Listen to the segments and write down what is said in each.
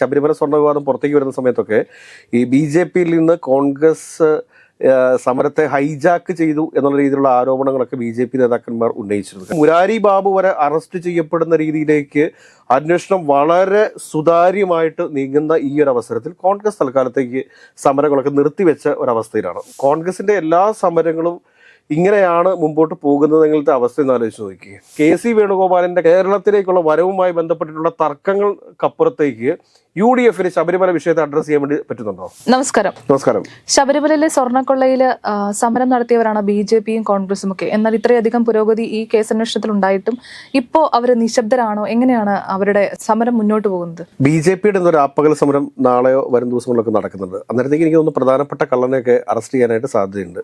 ശബരിമല സ്വർണ്ണ വിവാദം പുറത്തേക്ക് വരുന്ന സമയത്തൊക്കെ ഈ BJP-യിൽ നിന്ന് കോൺഗ്രസ് സമരത്തെ ഹൈജാക്ക് ചെയ്തു എന്നുള്ള രീതിയിലുള്ള ആരോപണങ്ങളൊക്കെ BJP നേതാക്കന്മാർ ഉന്നയിച്ചിരുന്നു. മുരാരി ബാബു വരെ അറസ്റ്റ് ചെയ്യപ്പെടുന്ന രീതിയിലേക്ക് അന്വേഷണം വളരെ സുതാര്യമായിട്ട് നീങ്ങുന്ന ഈ ഒരു അവസരത്തിൽ കോൺഗ്രസ് തൽക്കാലത്തേക്ക് സമരങ്ങളൊക്കെ നിർത്തിവെച്ച ഒരവസ്ഥയിലാണ്. കോൺഗ്രസിന്റെ എല്ലാ സമരങ്ങളും ഇങ്ങനെയാണ് മുമ്പോട്ട് പോകുന്നതെങ്കിലത്തെ അവസ്ഥ എന്ന് ആലോചിച്ച് നോക്കി. KC വേണുഗോപാലിന്റെ കേരളത്തിലേക്കുള്ള വരവുമായി ബന്ധപ്പെട്ടിട്ടുള്ള തർക്കങ്ങൾക്കപ്പുറത്തേക്ക് UDF-ന് ശബരിമല വിഷയത്തെ അഡ്രസ് ചെയ്യാൻ വേണ്ടി പറ്റുന്നുണ്ടോ? നമസ്കാരം. ശബരിമലയിലെ സ്വർണ്ണക്കൊള്ളയിൽ സമരം നടത്തിയവരാണ് BJP-യും കോൺഗ്രസും ഒക്കെ. എന്നാൽ ഇത്രയധികം പുരോഗതി ഈ കേസന്വേഷണത്തിൽ ഉണ്ടായിട്ടും ഇപ്പോ അവർ നിശബ്ദരാണോ? എങ്ങനെയാണ് അവരുടെ സമരം മുന്നോട്ട് പോകുന്നത്? BJP-യുടെ ഒരു ആപ്പകൽ സമരം നാളെയോ വരും ദിവസങ്ങളിലൊക്കെ നടക്കുന്നുണ്ട്. അന്നേരത്തേക്ക് എനിക്ക് തോന്നുന്നു പ്രധാനപ്പെട്ട കള്ളനെയൊക്കെ അറസ്റ്റ് ചെയ്യാനായിട്ട് സാധ്യതയുണ്ട്.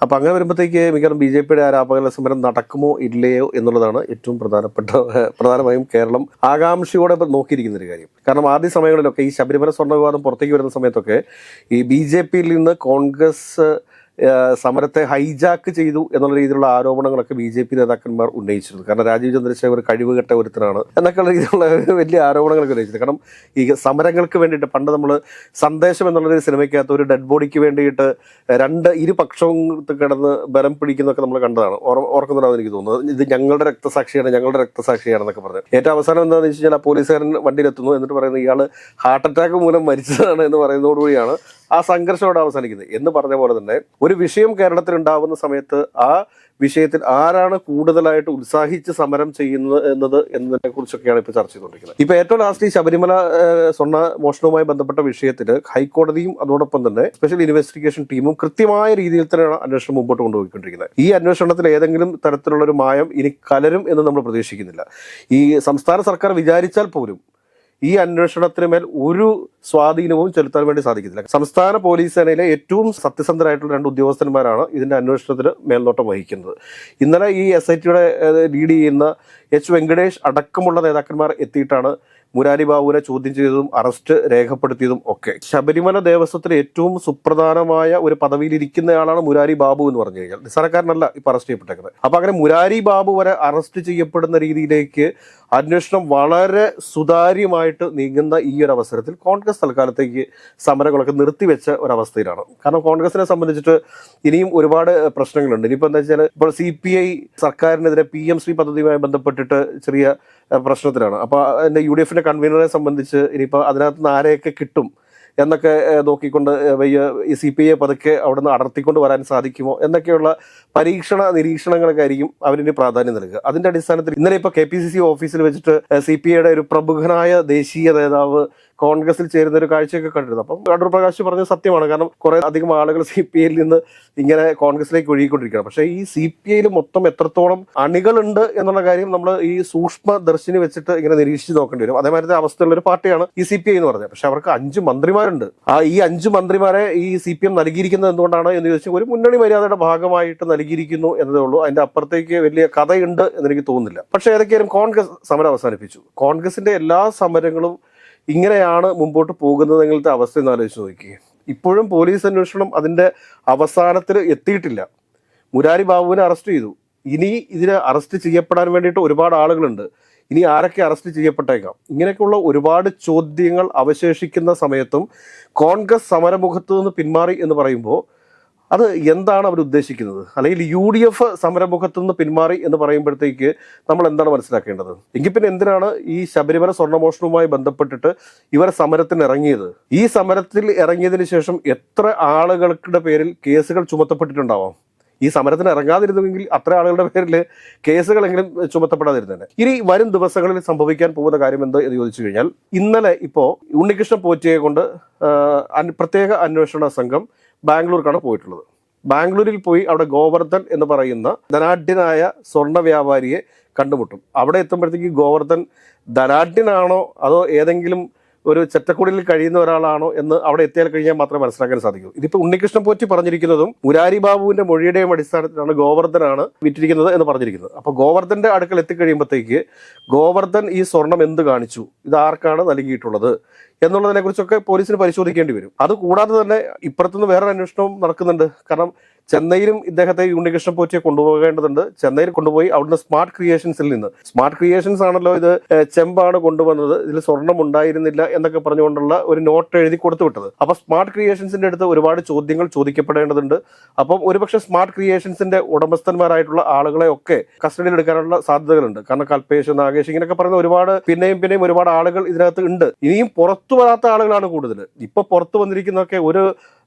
അപ്പോൾ അങ്ങനെ വരുമ്പോഴത്തേക്ക് മിക്കവാറും BJP-യുടെ ആ ആപകല സമരം നടക്കുമോ ഇല്ലയോ എന്നുള്ളതാണ് ഏറ്റവും പ്രധാനമായും കേരളം ആകാംക്ഷയോടെ നോക്കിയിരിക്കുന്ന ഒരു കാര്യം. കാരണം ആദ്യ സമയങ്ങളിലൊക്കെ ഈ ശബരിമല സ്വർണ്ണ വിവാദം പുറത്തേക്ക് വരുന്ന സമയത്തൊക്കെ ഈ BJP-യിൽ നിന്ന് കോൺഗ്രസ് സമരത്തെ ഹൈജാക്ക് ചെയ്തു എന്നുള്ള രീതിയിലുള്ള ആരോപണങ്ങളൊക്കെ BJP നേതാക്കന്മാർ ഉന്നയിച്ചിരുന്നു. കാരണം രാജീവ് ചന്ദ്രശേഖർ കഴിവുകെട്ട ഒരുത്തനാണ് എന്നൊക്കെയുള്ള രീതിയിലുള്ള വലിയ ആരോപണങ്ങളൊക്കെ ഉന്നയിച്ചത്. കാരണം ഈ സമരങ്ങൾക്ക് വേണ്ടിയിട്ട് പണ്ട് നമ്മൾ സന്ദേശം എന്നുള്ളൊരു സിനിമയ്ക്കകത്ത് ഒരു ഡെഡ് ബോഡിക്ക് വേണ്ടിയിട്ട് ഇരുപക്ഷവും കിടന്ന് ബലം പിടിക്കുന്നൊക്കെ നമ്മൾ കണ്ടതാണ്. ഓർക്കുന്നുണ്ടാവും എനിക്ക് തോന്നുന്നത്. ഇത് ഞങ്ങളുടെ രക്തസാക്ഷിയാണെന്നൊക്കെ പറഞ്ഞു. ഏറ്റവും അവസാനം എന്താണെന്ന് വെച്ച് കഴിഞ്ഞാൽ പോലീസുകാരൻ വണ്ടിയിലെത്തുന്നു, എന്നിട്ട് പറയുന്നത് ഇയാൾ ഹാർട്ട് അറ്റാക്ക് മൂലം മരിച്ചതാണ് എന്ന് പറയുന്നതോടുകൂടിയാണ് ആ സംഘർഷം അവിടെ അവസാനിക്കുന്നത്. എന്ന് പറഞ്ഞ പോലെ തന്നെ ഒരു വിഷയം കേരളത്തിൽ ഉണ്ടാകുന്ന സമയത്ത് ആ വിഷയത്തിൽ ആരാണ് കൂടുതലായിട്ട് ഉത്സാഹിച്ച് സമരം ചെയ്യുന്നത് എന്നതിനെ കുറിച്ചൊക്കെയാണ് ഇപ്പോൾ ചർച്ച ചെയ്തുകൊണ്ടിരിക്കുന്നത്. ഇപ്പൊ ഏറ്റവും ലാസ്റ്റ് ഈ ശബരിമല സ്വർണ്ണ മോഷണവുമായി ബന്ധപ്പെട്ട വിഷയത്തിൽ ഹൈക്കോടതിയും അതോടൊപ്പം തന്നെ സ്പെഷ്യൽ ഇൻവെസ്റ്റിഗേഷൻ ടീമും കൃത്യമായ രീതിയിൽ തന്നെയാണ് അന്വേഷണം മുമ്പോട്ട് കൊണ്ടുപോയിക്കൊണ്ടിരിക്കുന്നത്. ഈ അന്വേഷണത്തിൽ ഏതെങ്കിലും തരത്തിലുള്ള ഒരു മായം ഇനി കലരും എന്ന് നമ്മൾ പ്രതീക്ഷിക്കുന്നില്ല. ഈ സംസ്ഥാന സർക്കാർ വിചാരിച്ചാൽ പോലും ഈ അന്വേഷണത്തിന് മേൽ ഒരു സ്വാധീനവും ചെലുത്താൻ വേണ്ടി സാധിക്കുന്നില്ല. സംസ്ഥാന പോലീസ് സേനയിലെ ഏറ്റവും സത്യസന്ധരായിട്ടുള്ള 2 ഉദ്യോഗസ്ഥന്മാരാണ് ഇതിന്റെ അന്വേഷണത്തിന് മേൽനോട്ടം വഹിക്കുന്നത്. ഇന്നലെ ഈ SIT-യുടെ ലീഡ് ചെയ്യുന്ന H. വെങ്കടേഷ് അടക്കമുള്ള നേതാക്കന്മാർ എത്തിയിട്ടാണ് മുരാരി ബാബുവിനെ ചോദ്യം ചെയ്തതും അറസ്റ്റ് രേഖപ്പെടുത്തിയതും ഒക്കെ. ശബരിമല ദേവസ്വത്തിലെ ഏറ്റവും സുപ്രധാനമായ ഒരു പദവിയിലിരിക്കുന്നയാളാണ് മുരാരി ബാബു എന്ന് പറഞ്ഞു കഴിഞ്ഞാൽ. നിസ്സാരക്കാരനല്ല ഇപ്പൊ അറസ്റ്റ് ചെയ്യപ്പെട്ടേക്കുന്നത്. അപ്പൊ അങ്ങനെ മുരാരി ബാബു വരെ അറസ്റ്റ് ചെയ്യപ്പെടുന്ന രീതിയിലേക്ക് അന്വേഷണം വളരെ സുതാര്യമായിട്ട് നീങ്ങുന്ന ഈ ഒരു അവസരത്തിൽ കോൺഗ്രസ് തൽക്കാലത്തേക്ക് സമരങ്ങളൊക്കെ നിർത്തിവെച്ച ഒരവസ്ഥയിലാണ്. കാരണം കോൺഗ്രസിനെ സംബന്ധിച്ചിട്ട് ഇനിയും ഒരുപാട് പ്രശ്നങ്ങളുണ്ട്. ഇനിയിപ്പോൾ എന്താ വെച്ചാൽ ഇപ്പോൾ CPI സർക്കാരിനെതിരെ PM ശ്രീ പദ്ധതിയുമായി ബന്ധപ്പെട്ടിട്ട് ചെറിയ പ്രശ്നത്തിലാണ്. അപ്പോൾ അതിന്റെ UDF-ന്റെ കൺവീനറെ സംബന്ധിച്ച് ഇനിയിപ്പോൾ അതിനകത്ത് നിന്ന് ആരെയൊക്കെ കിട്ടും എന്നൊക്കെ നോക്കിക്കൊണ്ട് ഈ CPI പതുക്കെ അവിടെ നിന്ന് അടർത്തിക്കൊണ്ട് വരാൻ സാധിക്കുമോ എന്നൊക്കെയുള്ള നിരീക്ഷണങ്ങളൊക്കെ ആയിരിക്കും അവരിന് പ്രാധാന്യം നൽകുക. അതിന്റെ അടിസ്ഥാനത്തിൽ ഇന്നലെ ഇപ്പോൾ KPCC ഓഫീസിൽ വെച്ചിട്ട് CPI-യുടെ ഒരു പ്രമുഖനായ ദേശീയ നേതാവ് കോൺഗ്രസിൽ ചേരുന്ന ഒരു കാഴ്ചയൊക്കെ കണ്ടിരുന്നു. അപ്പം അടൂർ പ്രകാശ് പറഞ്ഞത് സത്യമാണ്. കാരണം കുറെ അധികം ആളുകൾ CPI-യിൽ നിന്ന് ഇങ്ങനെ കോൺഗ്രസിലേക്ക് ഒഴുകിക്കൊണ്ടിരിക്കുകയാണ്. പക്ഷേ ഈ CPI-യിൽ മൊത്തം എത്രത്തോളം അണികളുണ്ട് എന്നുള്ള കാര്യം നമ്മൾ ഈ സൂക്ഷ്മ ദർശിനി വെച്ചിട്ട് ഇങ്ങനെ നിരീക്ഷിച്ച് നോക്കേണ്ടി വരും. അതേമാതിരി അവസ്ഥയുള്ള ഒരു പാർട്ടിയാണ് ഈ CPI എന്ന് പറഞ്ഞത്. പക്ഷെ അവർക്ക് 5 മന്ത്രിമാരുണ്ട്. ഈ 5 മന്ത്രിമാരെ ഈ CPM നൽകിയിരിക്കുന്നത് എന്തുകൊണ്ടാണ് എന്ന് ചോദിച്ചാൽ ഒരു മുന്നണി മര്യാദയുടെ ഭാഗമായിട്ട് നൽകിയിരിക്കുന്നു എന്നതേ ഉള്ളൂ. അതിന്റെ അപ്പുറത്തേക്ക് വലിയ കഥയുണ്ട് എന്നെനിക്ക് തോന്നുന്നില്ല. പക്ഷെ ഏതൊക്കെയാലും കോൺഗ്രസ് സമരം അവസാനിപ്പിച്ചു. കോൺഗ്രസിന്റെ എല്ലാ സമരങ്ങളും ഇങ്ങനെയാണ് മുമ്പോട്ട് പോകുന്നതെങ്കിലത്തെ അവസ്ഥ എന്ന് ആലോചിച്ച് നോക്കി. ഇപ്പോഴും പോലീസ് അന്വേഷണം അതിന്റെ അവസാനത്തിൽ എത്തിയിട്ടില്ല. മുരാരി ബാബുവിനെ അറസ്റ്റ് ചെയ്തു. ഇനി ഇതിനെ അറസ്റ്റ് ചെയ്യപ്പെടാൻ വേണ്ടിയിട്ട് ഒരുപാട് ആളുകളുണ്ട്. ഇനി ആരൊക്കെ അറസ്റ്റ് ചെയ്യപ്പെട്ടേക്കാം? ഇങ്ങനെയൊക്കെയുള്ള ഒരുപാട് ചോദ്യങ്ങൾ അവശേഷിക്കുന്ന സമയത്തും കോൺഗ്രസ് സമരമുഖത്ത് നിന്ന് പിന്മാറി എന്ന് പറയുമ്പോൾ അത് എന്താണ് അവർ ഉദ്ദേശിക്കുന്നത്? അല്ലെങ്കിൽ UDF സമരമുഖത്തു നിന്ന് പിന്മാറി എന്ന് പറയുമ്പോഴത്തേക്ക് നമ്മൾ എന്താണ് മനസ്സിലാക്കേണ്ടത്? എങ്കിൽ പിന്നെ എന്തിനാണ് ഈ ശബരിമല സ്വർണ്ണമോഷണവുമായി ബന്ധപ്പെട്ടിട്ട് ഇവർ സമരത്തിന് ഇറങ്ങിയത്? ഈ സമരത്തിൽ ഇറങ്ങിയതിന് ശേഷം എത്ര ആളുകളുടെ പേരിൽ കേസുകൾ ചുമത്തപ്പെട്ടിട്ടുണ്ടാവാം? ഈ സമരത്തിന് ഇറങ്ങാതിരുന്നെങ്കിൽ അത്ര ആളുകളുടെ പേരിൽ കേസുകളെങ്കിലും ചുമത്തപ്പെടാതിരുന്നേ. ഇനി വരും ദിവസങ്ങളിൽ സംഭവിക്കാൻ പോകുന്ന കാര്യം എന്ത് എന്ന് ചോദിച്ചു കഴിഞ്ഞാൽ, ഇന്നലെ ഇപ്പോൾ ഉണ്ണികൃഷ്ണൻ പോറ്റിയെ കൊണ്ട് പ്രത്യേക അന്വേഷണ സംഘം ബാംഗ്ലൂർക്കാണ് പോയിട്ടുള്ളത്. ബാംഗ്ലൂരിൽ പോയി അവിടെ ഗോവർദ്ധൻ എന്ന് പറയുന്ന ധനാഢ്യനായ സ്വർണ്ണ വ്യാപാരിയെ കണ്ടുമുട്ടും. അവിടെ എത്തുമ്പോഴത്തേക്ക് ഗോവർദ്ധൻ ധനാഢ്യനാണോ അതോ ഏതെങ്കിലും ഒരു ചെറ്റക്കുടിയിൽ കഴിയുന്ന ഒരാളാണോ എന്ന് അവിടെ എത്തിയാൽ കഴിഞ്ഞാൽ മാത്രമേ മനസ്സിലാക്കാൻ സാധിക്കൂ. ഇതിപ്പോൾ ഉണ്ണികൃഷ്ണൻ പോറ്റി പറഞ്ഞിരിക്കുന്നതും മുരാരി ബാബുവിന്റെ മൊഴിയുടെയും അടിസ്ഥാനത്തിലാണ് ഗോവർദ്ധനാണ് വിറ്റിരിക്കുന്നത് എന്ന് പറഞ്ഞിരിക്കുന്നത്. അപ്പോൾ ഗോവർദ്ധന്റെ അടുക്കൽ എത്തിക്കഴിയുമ്പോഴത്തേക്ക് ഗോവർദ്ധൻ ഈ സ്വർണം എന്ത് കാണിച്ചു, ഇത് ആർക്കാണ് നൽകിയിട്ടുള്ളത് എന്നുള്ളതിനെ കുറിച്ചൊക്കെ പോലീസിന് പരിശോധിക്കേണ്ടി വരും. അതുകൂടാതെ തന്നെ ഇപ്പുറത്തുനിന്ന് വേറൊരു അന്വേഷണവും നടക്കുന്നുണ്ട്. കാരണം ചെന്നൈയിലും ഇദ്ദേഹത്തെ ഉണ്ണികൃഷ്ണൻ പോറ്റിയെ കൊണ്ടുപോകേണ്ടതുണ്ട്. ചെന്നൈയിൽ കൊണ്ടുപോയി അവിടുന്ന് സ്മാർട്ട് ക്രിയേഷൻസിൽ നിന്ന്, സ്മാർട്ട് ക്രിയേഷൻസ് ആണല്ലോ ഇത് ചെമ്പാണ് കൊണ്ടുവന്നത്, ഇതിൽ സ്വർണം ഉണ്ടായിരുന്നില്ല എന്നൊക്കെ പറഞ്ഞുകൊണ്ടുള്ള ഒരു നോട്ട് എഴുതി കൊടുത്തു വിട്ടത്. അപ്പൊ സ്മാർട്ട് ക്രിയേഷൻസിന്റെ അടുത്ത് ഒരുപാട് ചോദ്യങ്ങൾ ചോദിക്കപ്പെടേണ്ടതുണ്ട്. അപ്പം ഒരുപക്ഷെ സ്മാർട്ട് ക്രിയേഷൻസിന്റെ ഉടമസ്ഥന്മാരായിട്ടുള്ള ആളുകളെ ഒക്കെ കസ്റ്റഡിയിൽ എടുക്കാനുള്ള സാധ്യതകളുണ്ട്. കാരണം കൽപേഷ്, നാഗേഷ് ഇങ്ങനെയൊക്കെ പറയുന്ന ഒരുപാട് പിന്നെയും ഒരുപാട് ആളുകൾ ഇതിനകത്ത് ഉണ്ട്. ഇനിയും പുറത്തു വരാത്ത ആളുകളാണ് കൂടുതൽ. ഇപ്പൊ പുറത്തു വന്നിരിക്കുന്നതൊക്കെ ഒരു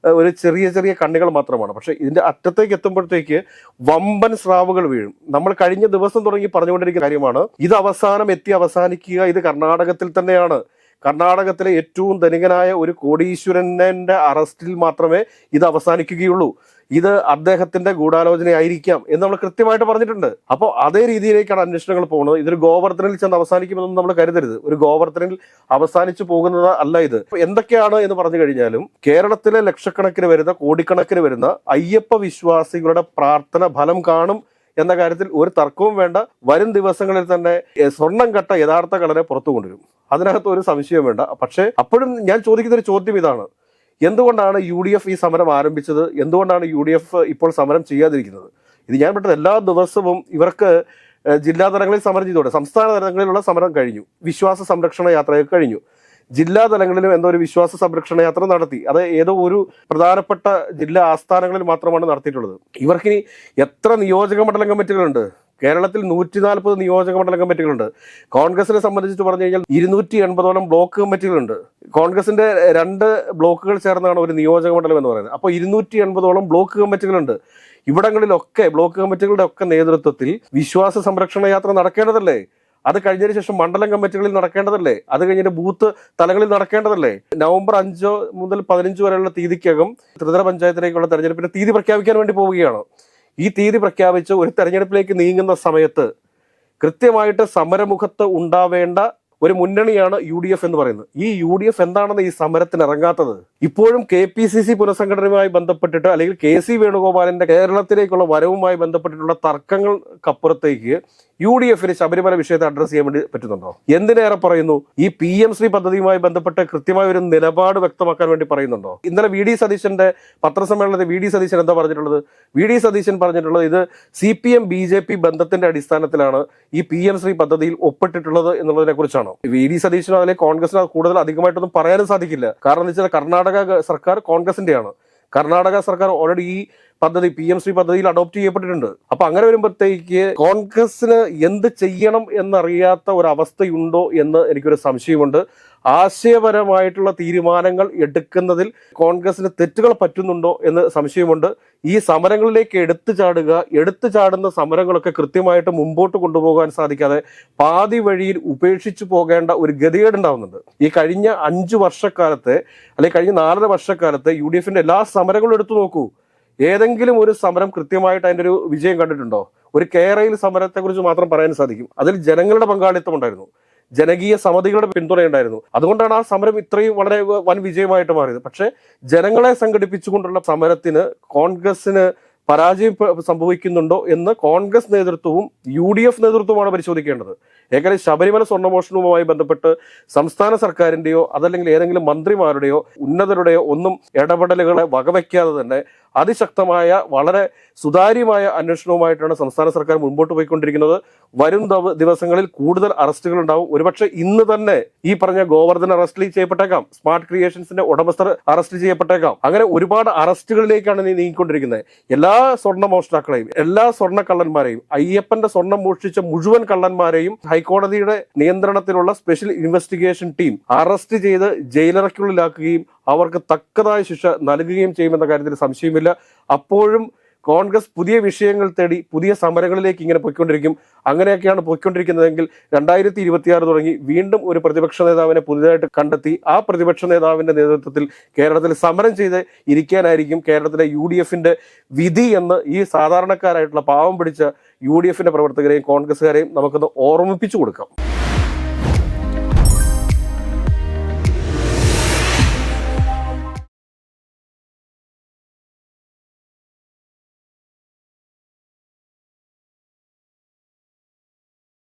ചെറിയ കണ്ണികൾ മാത്രമാണ്. പക്ഷെ ഇതിന്റെ അറ്റത്തേക്ക് എത്തുമ്പോഴത്തേക്ക് വമ്പൻ സ്രാവുകൾ വീഴും. നമ്മൾ കഴിഞ്ഞ ദിവസം തുടങ്ങി പറഞ്ഞുകൊണ്ടിരിക്കുന്ന കാര്യമാണ്, ഇത് അവസാനിക്കുക ഇത് കർണാടകത്തിൽ തന്നെയാണ്. കർണാടകത്തിലെ ഏറ്റവും ധനികനായ ഒരു കോടീശ്വരന്റെ അറസ്റ്റിൽ മാത്രമേ ഇത് അവസാനിക്കുകയുള്ളൂ. ഇത് അദ്ദേഹത്തിന്റെ ഗൂഢാലോചനയായിരിക്കാം എന്ന് നമ്മൾ കൃത്യമായിട്ട് പറഞ്ഞിട്ടുണ്ട്. അപ്പോൾ അതേ രീതിയിലേക്കാണ് അന്വേഷണങ്ങൾ പോകുന്നത്. ഇതൊരു ഗോവർദ്ധനിൽ ചെന്ന് അവസാനിക്കുമെന്നും നമ്മൾ കരുതരുത്. ഒരു ഗോവർദ്ധനിൽ അവസാനിച്ചു പോകുന്നത് അല്ല ഇത്. എന്തൊക്കെയാണ് എന്ന് പറഞ്ഞു കഴിഞ്ഞാലും കേരളത്തിലെ ലക്ഷക്കണക്കിന് വരുന്ന, കോടിക്കണക്കിന് വരുന്ന അയ്യപ്പ വിശ്വാസികളുടെ പ്രാർത്ഥന ഫലം കാണും എന്ന കാര്യത്തിൽ ഒരു തർക്കവും വേണ്ട. വരും ദിവസങ്ങളിൽ തന്നെ സ്വർണം കട്ട യഥാർത്ഥ കളരെ പുറത്തു കൊണ്ടുവരും. അതിനകത്ത് ഒരു സംശയവും വേണ്ട. പക്ഷേ അപ്പോഴും ഞാൻ ചോദിക്കുന്ന ഒരു ചോദ്യം ഇതാണ്, എന്തുകൊണ്ടാണ് UDF ഈ സമരം ആരംഭിച്ചത്? എന്തുകൊണ്ടാണ് UDF ഇപ്പോൾ സമരം ചെയ്യാതിരിക്കുന്നത്? ഇത് ഞാൻ പെട്ടത് എല്ലാ ദിവസവും ഇവർക്ക് ജില്ലാ തലങ്ങളിൽ സമരം ചെയ്തോടെ, സംസ്ഥാന തലങ്ങളിലുള്ള സമരം കഴിഞ്ഞു, വിശ്വാസ സംരക്ഷണ യാത്രയൊക്കെ കഴിഞ്ഞു. ജില്ലാ തലങ്ങളിലും എന്തോ ഒരു വിശ്വാസ സംരക്ഷണ യാത്ര നടത്തി. അത് ഏതോ ഒരു പ്രധാനപ്പെട്ട ജില്ലാ ആസ്ഥാനങ്ങളിൽ മാത്രമാണ് നടത്തിയിട്ടുള്ളത്. ഇവർക്കിനി എത്ര നിയോജക മണ്ഡലം കമ്മിറ്റികളുണ്ട്? കേരളത്തിൽ 140 നിയോജക മണ്ഡലം കമ്മിറ്റികളുണ്ട്. കോൺഗ്രസിനെ സംബന്ധിച്ച് പറഞ്ഞു കഴിഞ്ഞാൽ 280ഓളം ബ്ലോക്ക് കമ്മിറ്റികളുണ്ട്. കോൺഗ്രസിന്റെ 2 ബ്ലോക്കുകൾ ചേർന്നാണ് ഒരു നിയോജക മണ്ഡലം എന്ന് പറയുന്നത്. അപ്പോൾ 280ഓളം ബ്ലോക്ക് കമ്മിറ്റികളുണ്ട്. ഇവിടങ്ങളിലൊക്കെ ബ്ലോക്ക് കമ്മിറ്റികളുടെ ഒക്കെ നേതൃത്വത്തിൽ വിശ്വാസ സംരക്ഷണ യാത്ര നടക്കേണ്ടതല്ലേ? അത് കഴിഞ്ഞതിന് ശേഷം മണ്ഡലം കമ്മിറ്റികളിൽ നടക്കേണ്ടതല്ലേ? അത് കഴിഞ്ഞിട്ട് ബൂത്ത് തലങ്ങളിൽ നടക്കേണ്ടതല്ലേ? നവംബർ 5 മുതൽ 15 വരെയുള്ള തീയതിക്കകം ത്രിതല പഞ്ചായത്തിലേക്കുള്ള തെരഞ്ഞെടുപ്പിന്റെ തീയതി പ്രഖ്യാപിക്കാൻ വേണ്ടി പോവുകയാണ്. ഈ തീയതി പ്രഖ്യാപിച്ച് ഒരു തെരഞ്ഞെടുപ്പിലേക്ക് നീങ്ങുന്ന സമയത്ത് കൃത്യമായിട്ട് സമരമുഖത്ത് ഉണ്ടാവേണ്ട ഒരു മുന്നണിയാണ് UDF എന്ന് പറയുന്നത്. ഈ UDF എന്താണെന്ന് ഈ സമരത്തിന് ഇറങ്ങാത്തത്? ഇപ്പോഴും KPCC പുനഃസംഘടനയുമായി ബന്ധപ്പെട്ടിട്ട്, അല്ലെങ്കിൽ KC വേണുഗോപാലിന്റെ കേരളത്തിലേക്കുള്ള വരവുമായി ബന്ധപ്പെട്ടിട്ടുള്ള തർക്കങ്ങൾക്കപ്പുറത്തേക്ക് UDFന് ശബരിമല വിഷയത്തെ അഡ്രസ് ചെയ്യാൻ വേണ്ടി പറ്റുന്നുണ്ടോ? എന്തിനേറെ പറയുന്നു, ഈ PM ശ്രീ പദ്ധതിയുമായി ബന്ധപ്പെട്ട് കൃത്യമായ ഒരു നിലപാട് വ്യക്തമാക്കാൻ വേണ്ടി പറയുന്നുണ്ടോ? ഇന്നലെ VD സതീശന്റെ പത്രസമ്മേളനത്തിൽ VD സതീശൻ എന്താ പറഞ്ഞിട്ടുള്ളത്? VD സതീശൻ പറഞ്ഞിട്ടുള്ളത് ഇത് CPM BJP ബന്ധത്തിന്റെ അടിസ്ഥാനത്തിലാണ് ഈ PM ശ്രീ പദ്ധതിയിൽ ഒപ്പിട്ടിട്ടുള്ളത് എന്നുള്ളതിനെ കുറിച്ചാണ്. VD സതീശനോ അതിലെ കോൺഗ്രസിനോ കൂടുതൽ അധികമായിട്ടൊന്നും പറയാനും സാധിക്കില്ല. കാരണം എന്ന് വെച്ചാൽ കർണാടക സർക്കാർ കോൺഗ്രസിന്റെയാണ്. കർണാടക സർക്കാർ ഓൾറെഡി ഈ പദ്ധതി PM ശ്രീ പദ്ധതിയിൽ അഡോപ്റ്റ് ചെയ്യപ്പെട്ടിട്ടുണ്ട്. അപ്പൊ അങ്ങനെ വരുമ്പോഴത്തേക്ക് കോൺഗ്രസിന് എന്ത് ചെയ്യണം എന്നറിയാത്ത ഒരവസ്ഥയുണ്ടോ എന്ന് എനിക്കൊരു സംശയമുണ്ട്. ആശയപരമായിട്ടുള്ള തീരുമാനങ്ങൾ എടുക്കുന്നതിൽ കോൺഗ്രസിന് തെറ്റുകൾ പറ്റുന്നുണ്ടോ എന്ന് സംശയമുണ്ട്. ഈ സമരങ്ങളിലേക്ക് എടുത്തു ചാടുന്ന സമരങ്ങളൊക്കെ കൃത്യമായിട്ട് മുമ്പോട്ട് കൊണ്ടുപോകാൻ സാധിക്കാതെ പാതി വഴിയിൽ ഉപേക്ഷിച്ചു പോകേണ്ട ഒരു ഗതികേടുണ്ടാവുന്നുണ്ട്. ഈ കഴിഞ്ഞ 5 വർഷക്കാലത്തെ അല്ലെങ്കിൽ കഴിഞ്ഞ 4.5 വർഷക്കാലത്തെ UDFന്റെ എല്ലാ സമരങ്ങളും എടുത്തു നോക്കൂ. ഏതെങ്കിലും ഒരു സമരം കൃത്യമായിട്ട് അതിൻ്റെ ഒരു വിജയം കണ്ടിട്ടുണ്ടോ? ഒരു കേരളയിൽ സമരത്തെക്കുറിച്ച് മാത്രം പറയാൻ സാധിക്കും. അതിൽ ജനങ്ങളുടെ പങ്കാളിത്തം ഉണ്ടായിരുന്നു, ജനകീയ സമിതികളുടെ പിന്തുണയുണ്ടായിരുന്നു. അതുകൊണ്ടാണ് ആ സമരം ഇത്രയും വളരെ വൻ വിജയമായിട്ട് മാറിയത്. പക്ഷെ ജനങ്ങളെ സംഘടിപ്പിച്ചുകൊണ്ടുള്ള സമരത്തിന് കോൺഗ്രസിന് പരാജയം സംഭവിക്കുന്നുണ്ടോ എന്ന് കോൺഗ്രസ് നേതൃത്വവും UDF നേതൃത്വവുമാണ് പരിശോധിക്കേണ്ടത്. ഏകദേശം ശബരിമല സ്വർണ്ണമോഷണവുമായി ബന്ധപ്പെട്ട് സംസ്ഥാന സർക്കാരിന്റെയോ അതല്ലെങ്കിൽ ഏതെങ്കിലും മന്ത്രിമാരുടെയോ ഉന്നതരുടെയോ ഒന്നും ഇടപെടലുകളെ വകവയ്ക്കാതെ തന്നെ അതിശക്തമായ വളരെ സുതാര്യമായ അന്വേഷണവുമായിട്ടാണ് സംസ്ഥാന സർക്കാർ മുൻപോട്ട് പോയിക്കൊണ്ടിരിക്കുന്നത്. വരും ദിവസങ്ങളിൽ കൂടുതൽ അറസ്റ്റുകൾ ഉണ്ടാവും. ഒരുപക്ഷെ ഇന്ന് തന്നെ ഈ പറഞ്ഞ ഗോവർദ്ധൻ അറസ്റ്റ് ചെയ്യപ്പെട്ടേക്കാം, സ്മാർട്ട് ക്രിയേഷൻസിന്റെ ഉടമസ്ഥർ അറസ്റ്റ് ചെയ്യപ്പെട്ടേക്കാം. അങ്ങനെ ഒരുപാട് അറസ്റ്റുകളിലേക്കാണ് നീങ്ങിക്കൊണ്ടിരിക്കുന്നത്. എല്ലാ സ്വർണ്ണ മോഷ്ടാക്കളെയും, എല്ലാ സ്വർണ്ണ കള്ളന്മാരെയും, അയ്യപ്പന്റെ സ്വർണം മോഷ്ടിച്ച മുഴുവൻ കള്ളന്മാരെയും ഹൈക്കോടതിയുടെ നിയന്ത്രണത്തിലുള്ള സ്പെഷ്യൽ ഇൻവെസ്റ്റിഗേഷൻ ടീം അറസ്റ്റ് ചെയ്ത് ജയിലറയ്ക്കുള്ളിലാക്കുകയും അവർക്ക് തക്കതായ ശിക്ഷ നൽകുകയും ചെയ്യുമെന്ന കാര്യത്തിൽ സംശയമില്ല. അപ്പോഴും കോൺഗ്രസ് പുതിയ വിഷയങ്ങൾ തേടി പുതിയ സമരങ്ങളിലേക്ക് ഇങ്ങനെ പോയിക്കൊണ്ടിരിക്കും. അങ്ങനെയൊക്കെയാണ് പോയിക്കൊണ്ടിരിക്കുന്നതെങ്കിൽ 2026 തുടങ്ങി വീണ്ടും ഒരു പ്രതിപക്ഷ നേതാവിനെ പുതിയതായിട്ട് കണ്ടെത്തി ആ പ്രതിപക്ഷ നേതാവിന്റെ നേതൃത്വത്തിൽ കേരളത്തിൽ സമരം ചെയ്ത് ഇരിക്കാനായിരിക്കും കേരളത്തിലെ UDFന്റെ വിധി എന്ന് ഈ സാധാരണക്കാരായിട്ടുള്ള പാവം പിടിച്ച UDFന്റെ പ്രവർത്തകരെയും കോൺഗ്രസ്സുകാരെയും നമുക്കൊന്ന് ഓർമ്മിപ്പിച്ചു കൊടുക്കാം.